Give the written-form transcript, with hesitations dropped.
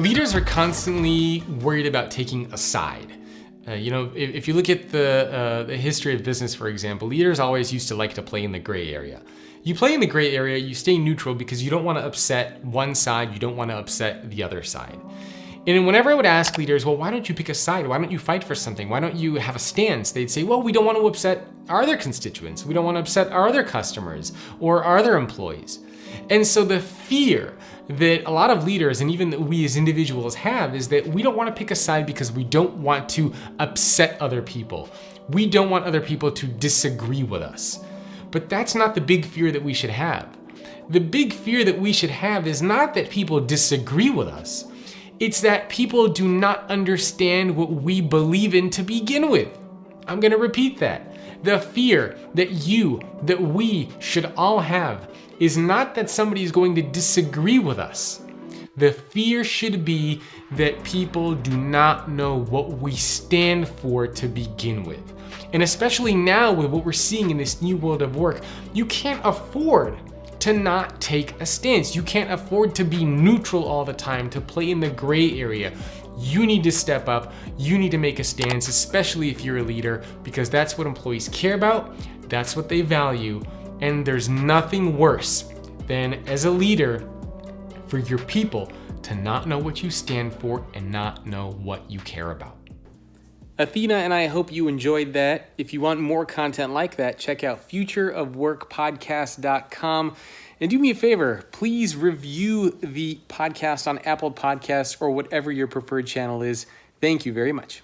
Leaders are constantly worried about taking a side. If you look at the history of business, for example, leaders always used to like to play in the gray area. You play in the gray area, you stay neutral because you don't want to upset one side, you don't want to upset the other side. And whenever I would ask leaders, well, why don't you pick a side? Why don't you fight for something? Why don't you have a stance? They'd say, well, we don't want to upset our other constituents. We don't want to upset our other customers or our other employees. And so the fear that a lot of leaders and even we as individuals have is that we don't want to pick a side because we don't want to upset other people. We don't want other people to disagree with us. But that's not the big fear that we should have. The big fear that we should have is not that people disagree with us. It's that people do not understand what we believe in to begin with. I'm going to repeat that. The fear that we should all have is not that somebody is going to disagree with us. The fear should be that people do not know what we stand for to begin with. And especially now with what we're seeing in this new world of work, you can't afford to not take a stance. You can't afford to be neutral all the time, to play in the gray area. You need to step up. You need to make a stance, especially if you're a leader, because that's what employees care about. That's what they value. And there's nothing worse than, as a leader, for your people to not know what you stand for and not know what you care about. Athena and I hope you enjoyed that. If you want more content like that, check out futureofworkpodcast.com. And do me a favor, please review the podcast on Apple Podcasts or whatever your preferred channel is. Thank you very much.